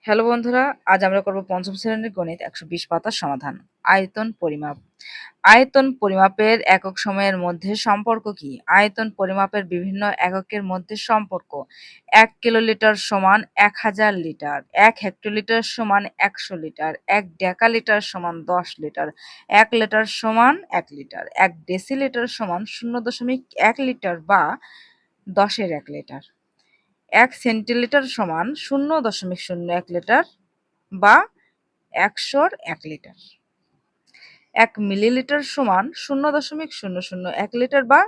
Hello বন্ধুরা, আজ আমরা করব পঞ্চম শ্রেণীর গণিত ১২০ পাতার সমাধান। আয়তন পরিমাপ। আয়তন পরিমাপের একক সময়ের মধ্যে সম্পর্ক কি? আয়তন পরিমাপের বিভিন্ন এককের মধ্যে সম্পর্ক। ১ কিলোলিটার সমান ১০০০ লিটার, ১ হেক্টোলিটার সমান ১০০ লিটার, ১ ডেকালিটার সমান ১০ লিটার, ১ লিটার সমান ১ লিটার, ১ ডেসিলিটার সমান ০.১ লিটার বা ১০-এর ১ লিটার। ১ সেন্টিলিটার সমান ০.০১ লিটার বা ১০০-র ১ লিটার। ১ মিলিলিটার সমান ০.০০১ লিটার বা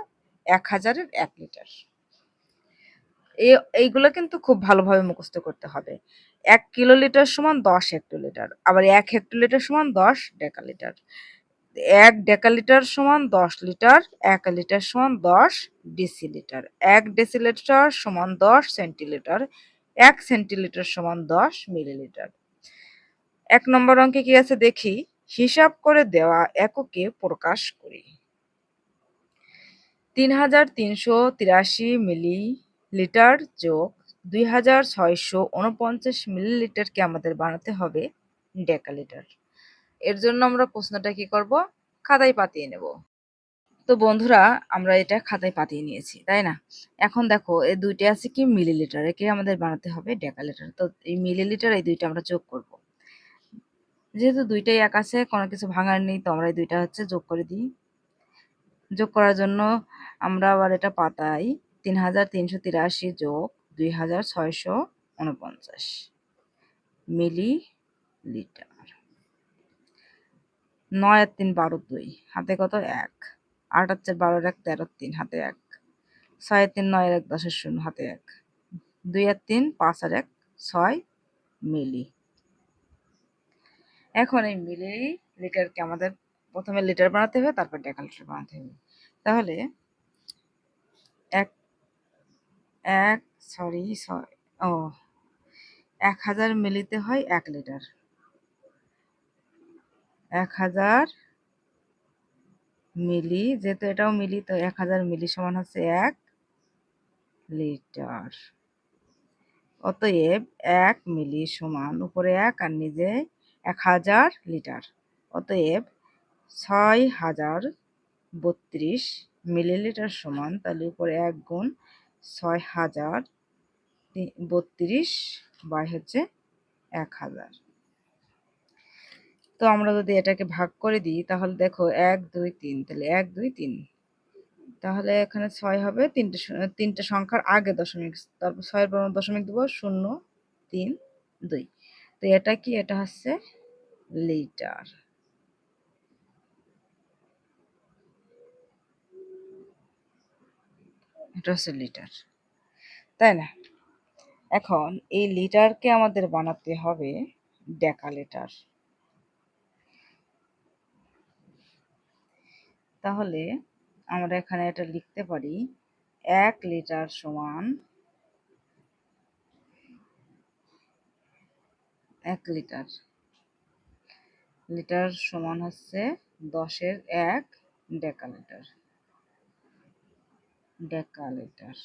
১০০০-এর ১ লিটার। এইগুলো কিন্তু খুব ভালোভাবে মুখস্থ করতে হবে। ১ কিলোলিটার সমান ১০ হেক্টোলিটার, আবার ১ হেক্টোলিটার সমান ১০ ডেকালিটার। ১ ডেকালিটার সমান ১০ লিটার, ১ লিটার সমান ১০ ডেসিলিটার, ১ ডেসিলিটার সমান ১০ সেন্টিলিটার, ১ সেন্টিলিটার সমান ১০ মিলিলিটার। ১ নম্বর অঙ্কে কি আছে দেখি, হিসাব করে দেওয়া এককে প্রকাশ করি। ৩৩৮৩ মিলিলিটার যোগ ২৬৪৯ মিলিলিটারকে আমাদের বানাতে হবে ডেকালিটার। এর জন্য আমরা প্রশ্নটা কি করব, খাতায় পাতিয়ে নেব। তো বন্ধুরা, আমরা এটা খাতায় পাতিয়ে নিয়েছি, তাই না? এখন দেখো, এই দুইটা আছে কি মিলিলিটার, একে আমাদের বানাতে হবে ডেকালিটার। তো এই মিলিলিটার এই দুইটা আমরা যোগ করব। যেহেতু দুইটাই এক আছে, কোনো কিছু ভাঙার নেই, তো আমরা এই দুইটা হচ্ছে যোগ করে দিই। যোগ করার জন্য আমরা আবার এটা পাতাই, ৩৩৮৩ যোগ ২৬৪৯ মিলিলিটার। ৯ আর ৩ ১২, ২ হাতে কত ১, ৮ আর ৪ ১২ ১ ১৩, ৩ হাতে ১, ৬ আর ৩ ৯ আর ১ ১০ ০ হাতে ১, ২ আর ৩ ৫ আর ১ ৬ মিলি। এখন এই মিলি লিটারকে আমাদের প্রথমে লিটার বানাতে হবে, তারপর ডেকালিটার বানাতে হবে। তাহলে এক এক সরি সরি ও ১০০০ মিলিতে হয় ১ লিটার। ১০০০ মিলি, যেহেতু এটাও মিলি, তো ১০০০ মিলি সমান হচ্ছে ১ লিটার। অতএব ১ মিলি সমান উপরে ১ আর নিচে ১০০০ লিটার। অতএব ৬০৩২ মিলিলিটার সমান, তাহলে উপরে ১ গুণ ৬০৩২ বাই হচ্ছে ১০০০। তো আমরা যদি এটাকে ভাগ করে দিই, তাহলে দেখো ১ ২ ৩, তাহলে ১ ২ ৩, তাহলে এখানে ৬ হবে, তিনটে সংখ্যার আগে দশমিক, তারপর ৬-এর পর দশমিক দেবো, ০ ৩ ২। তো এটা কি, এটা হচ্ছে লিটার। এটা হচ্ছে লিটার, তাই না? এখন এই লিটারকে আমাদের বানাতে হবে ডেকালিটার। তাহলে আমরা এখানে এটা লিখতে পারি, ১ লিটার সমান ১ লিটার। লিটার সমান হচ্ছে ১০-এর ১ ডেকালিটার। ডেকালিটার।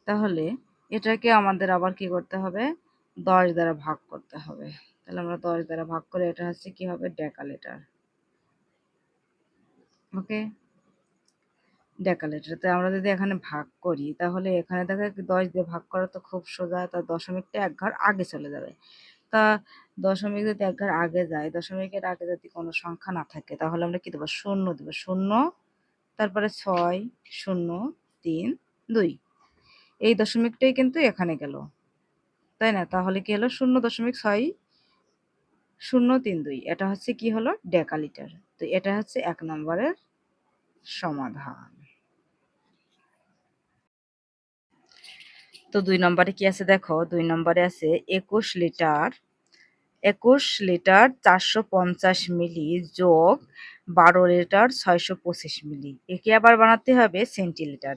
তাহলে এটাকে আমাদের আবার কি করতে হবে, ১০ দ্বারা ভাগ করতে হবে। তাহলে আমরা ১০ দ্বারা ভাগ করে এটা হচ্ছে কি হবে, ডেকালিটার। ওকে, ডেকালিটার। তো আমরা যদি এখানে ভাগ করি, তাহলে এখানে দেখো ১০ দিয়ে ভাগ করা তো খুব সোজা, তার দশমিকটা এক ঘর আগে চলে যাবে। তা দশমিক যদি এক ঘর আগে যায়, দশমিকের আগে যদি কোনো সংখ্যা না থাকে, তাহলে আমরা কি দেবো, ০ দেবো। ০, তারপরে ৬ ০ ৩ ২, এই দশমিকটাই কিন্তু এখানে গেল, তাই না? তাহলে কি হলো, ০.৬০৩২, এটা হচ্ছে কি হলো, ডেকালিটার। তো এটা হচ্ছে ১ নম্বরের সমাধান। তো ২ নম্বরে কি আছে দেখো, ২ নম্বরে আছে ২১ লিটার ৪৫০ মিলি যোগ ১২ লিটার ৬২৫ মিলি, একে আবার বানাতে হবে সেন্টিলিটার।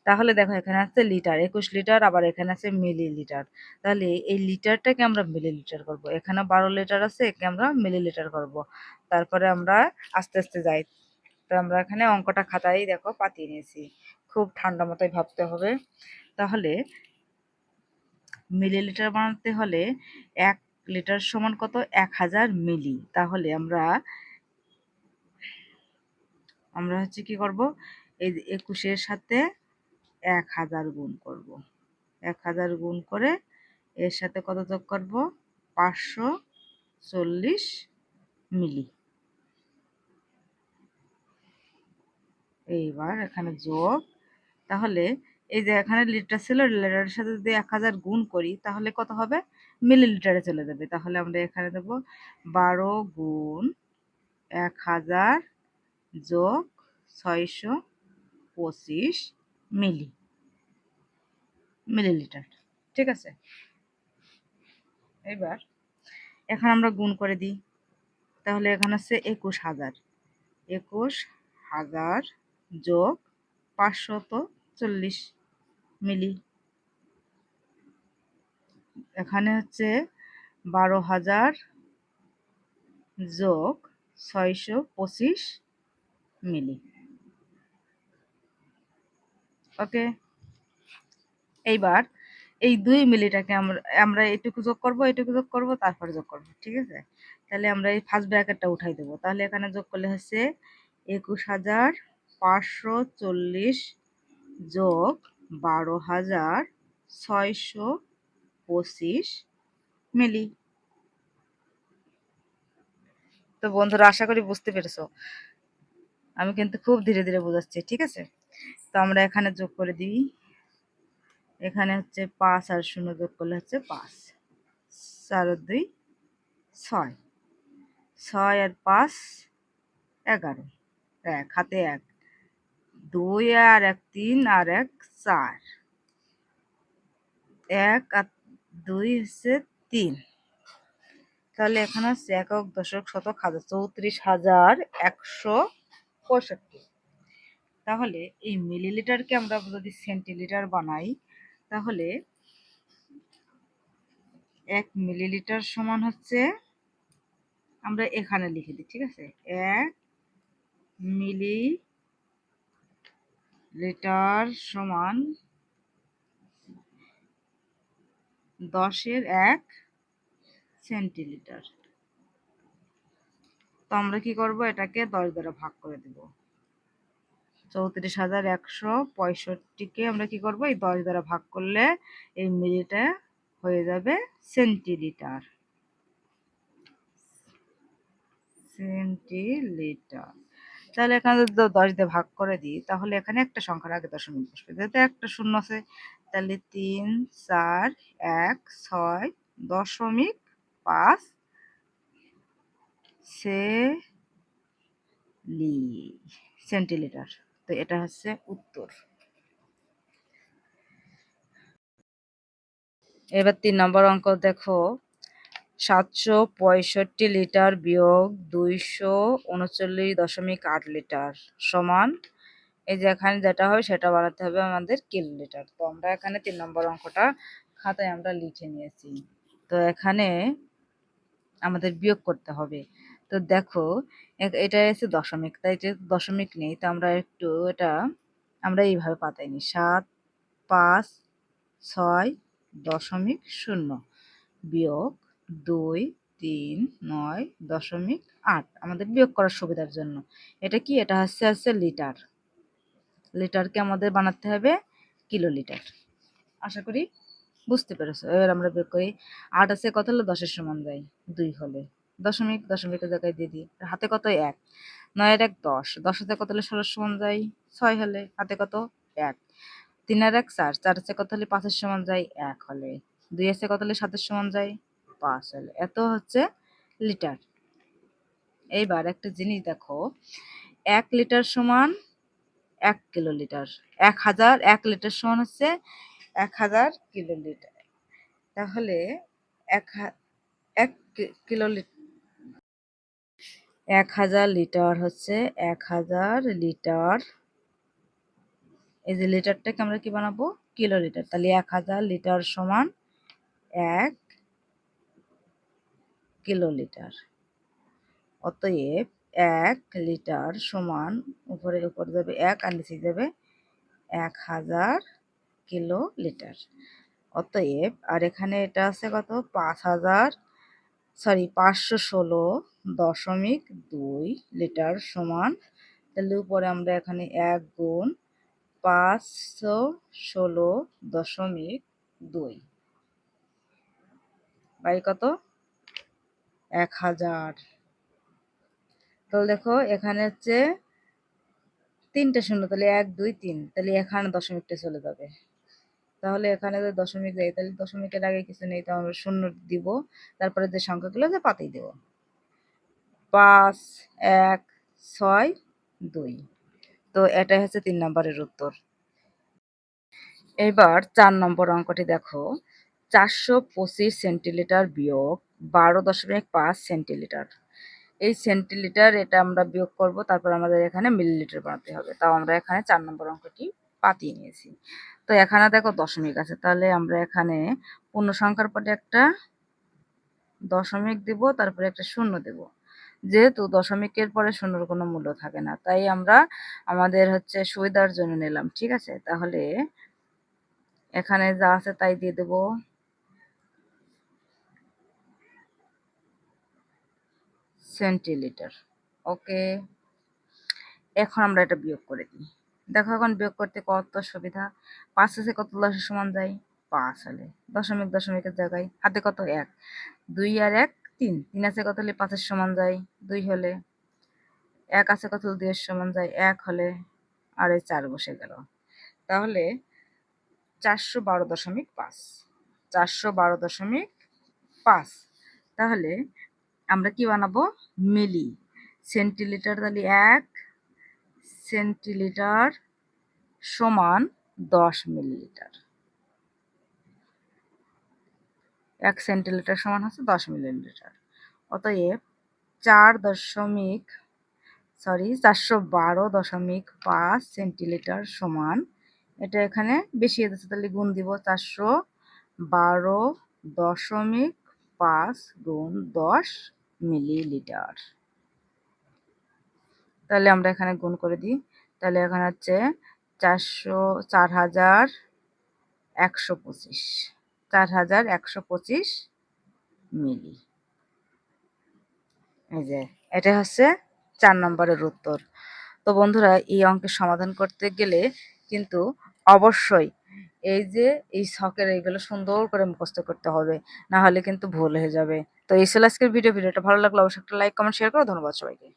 তাহলে দেখো, এখানে আছে লিটার ২১ লিটার, আবার এখানে আছে মিলিলিটার। তাহলে এই লিটারটাকে আমরা মিলিলিটার করব। এখানে ১২ লিটার আছে, একে আমরা মিলিলিটার করব। তারপরে আমরা আস্তে আস্তে যাই। তো আমরা এখানে অঙ্কটা খাতায় দেখো পাতিয়ে নিয়েছি, খুব ঠান্ডা মাথায় ভাবতে হবে। তাহলে মিলিলিটার বানাতে হলে 1 লিটার সমান কত? 1000 মিলি। তাহলে আমরা হচ্ছে কি করব, এই 21 সাথে 1000 গুণ করব। 1000 গুণ করে এর সাথে কত যোগ করব? 540 মিলি। এইবার এখানে যোগ, তাহলে এই যে এখানে লিটার ছিল, লিটারের সাথে যদি 1000 গুণ করি তাহলে কত হবে? মিলিলিটারে চলে যাবে। তাহলে আমরা এখানে দেব 12 গুণ 1000 যোগ 625 মিলি, মিলিলিটার। ঠিক আছে, এবার এখন আমরা গুণ করে দিই। তাহলে এখানে হচ্ছে 21000, 21000 যোগ 540 মিলি। এখানে হচ্ছে 12000 যোগ 625 মিলি। ওকে, এইবার এই 2 মিলিটাকে আমরা এটুকু যোগ করব, এটুকু যোগ করব, তারপর যোগ করব। ঠিক আছে, তাহলে আমরা এই ফার্স্ট ব্র্যাকেটটা উঠাই দেবো। তাহলে এখানে যোগ করলে হচ্ছে 21540 যোগ 12625 মিলি। তো বন্ধুরা, আশা করি বুঝতে পেরেছো। আমি কিন্তু খুব ধীরে ধীরে বোঝাচ্ছি। ঠিক আছে, তো আমরা এখানে যোগ করে দিই। এখানে হচ্ছে 5 আর 0 যোগ করলে হচ্ছে 5, 4 আর 2 6, 6 আর 5 11, 1 হাতে 1, 2 আর 1 3 আর 1 4, 1 আর 2 হচ্ছে 3। তাহলে এখানে হচ্ছে একক দশক শতক হাজার 34,165। তাহলে এই মিলিলিটারকে আমরা যদি সেন্টিলিটার বানাই, তাহলে 1 মিলিলিটার সমান হচ্ছে, আমরা এখানে লিখে দিই। ঠিক আছে, 1 মিলিলিটার সমান 10 এর 1 সেন্টিলিটার। তো আমরা কি করব, এটাকে 10 দ্বারা ভাগ করে দেব। 34,165কে আমরা কি করব, এই 10 দ্বারা ভাগ করলে এই মিলিটা হয়ে যাবে সেন্টিলিটার। সেন্টিলিটার। তাহলে এখানে যদি 10 দিয়ে ভাগ করে দিই, তাহলে এখানে একটা সংখ্যার আগে দশমিক বসবে, যেহেতু একটা শূন্য আছে। তাহলে 3 4 1 6 দশমিক 5 সেন্টিলিটার। তো এটা হচ্ছে উত্তর। এবার 3 নম্বর অঙ্ক দেখো, 765 লিটার বিয়োগ 239.8 লিটার সমান, এই যে এখানে যেটা হবে সেটা বানাতে হবে আমাদের কিলোলিটার। তো আমরা এখানে 3 নম্বর অঙ্কটা খাতায় আমরা লিখে নিয়েছি। তো এখানে আমাদের বিয়োগ করতে হবে। তো দেখো, এটা এসে দশমিক, তাই যে দশমিক নেই, তো আমরা একটু এটা আমরা এইভাবে পাতাই নি। 7 5 6 দশমিক 0 বিয়োগ 2 3 9 দশমিক 8, আমাদের বিয়োগ করার সুবিধার জন্য। এটা কি? এটা হচ্ছে লিটার। লিটারকে আমাদের বানাতে হবে কিলোলিটার। আশা করি বুঝতে পেরেছো। এবার আমরা বের করি। 8 আছে কত হলে 10-এর সমান যায়? 2 হলে। দশমিক, দশমিকের জায়গায় দিয়ে দিই। হাতে কত? 1। 9 এর 1 10। 10 হাতে কত হলে 16-এর সমান যায়? 6 হলে। হাতে কত? 1। 3 আর 1 4। 4 আছে কত হলে 5-এর সমান যায়? 1 হলে। 2 আছে কত হলে 7-এর সমান যায়? 5 হলে। এত হচ্ছে লিটার। এইবার একটা জিনিস দেখো, 1 লিটার সমান 1 কিলোলিটার। 1 লিটার সমান হচ্ছে 1000 কিলোলিটার। তাহলে 1 কিলোলিটার, 1000 লিটার হচ্ছে 1000 লিটার। এই যে লিটারটাকে আমরা কি বানাবো? কিলোলিটার। তাহলে 1000 লিটার সমান 1 কিলোলিটার। অতএব 1 লিটার সমান, উপরে যাবে 1 আর নিচে যাবে 1000 কিলোলিটার। অতএব আর এখানে এটা আছে কত 516.2 লিটার সমান, তাহলে উপরে আমরা এখানে 1 গুণ 516.2 বাই কত 1000। তাহলে দেখো এখানে হচ্ছে 3টে শূন্য, তাহলে 1 2 3, তাহলে এখানে দশমিকটা চলে যাবে। তাহলে এখানে যে দশমিক দেয় তাহলে দশমিকের আগে কিছু নেই, তো আমরা শূন্য দিব, তারপরে যে সংখ্যাগুলো যে পাতেই দেব 5 1 6 2। তো এটাই হচ্ছে 3 নম্বরের উত্তর। এবার 4 নম্বর অঙ্কটি দেখো, 425 সেন্টিলিটার বিয়োগ 12.5 সেন্টিলিটার। এই সেন্টিলিটার এটা আমরা বিয়োগ করব, তারপর আমাদের এখানে মিলিলিটার বানাতে হবে। তাও আমরা এখানে 4 নম্বর অঙ্কটি পাতিয়ে নিয়েছি। তো এখানে দেখো দশমিক আছে, তাহলে আমরা এখানে পূর্ণ সংখ্যার পরে একটা দশমিক দিব, তারপরে একটা শূন্য দেব। যেহেতু দশমিকের পরে শূন্যর কোনো মূল্য থাকে না, তাই আমরা আমাদের হচ্ছে সুবিধার জন্য নিলাম। ঠিক আছে, তাহলে এখানে যা আছে তাই দিয়ে দেব। সেন্টিলিটার। ওকে, এখন আমরা এটা বিয়োগ করে দিই। দেখো এখন বিয়োগ করতে কত সুবিধা। 5 আছে কত 10 সমান যায় 5 হলে, দশমিক দশমিকের জায়গায় হাতে কত 1, 2 আর 1 3, 3 আছে কত হলে 5 সমান যায় 2 হলে, 1 আছে কত 2 সমান যায় 1 হলে, আর এই 4 বসে গেল। তাহলে 412.5, 412.5। তাহলে আমরা কি বানাবো মিলি। সেন্টিলিটার, তাহলে 1 সেন্টিলিটার সমান 10 মিলিলিটার। 1 সেন্টিলিটার সমান হচ্ছে 10 মিলিলিটার। অতএব 412.5 সেন্টিলিটার সমান, এটা এখানে বেশি দিচ্ছে তাহলে গুণ দিব, 412.5 গুণ 10 মিলিলিটার। তাহলে আমরা এখানে গুণ করে দিই, তাহলে এখানে হচ্ছে 4125 মিলি। এই যে এটা হচ্ছে 4 নম্বরের উত্তর। তো বন্ধুরা, এই অঙ্কের সমাধান করতে গেলে কিন্তু অবশ্যই এই যে এই ছকের এইগুলো সুন্দর করে মুখস্থ করতে হবে, না হলে কিন্তু ভুল হয়ে যাবে। তো এই ছিল আজকের ভিডিওটা ভালো লাগলে অবশ্যই একটা লাইক কমেন্ট শেয়ার করো। ধন্যবাদ সবাইকে।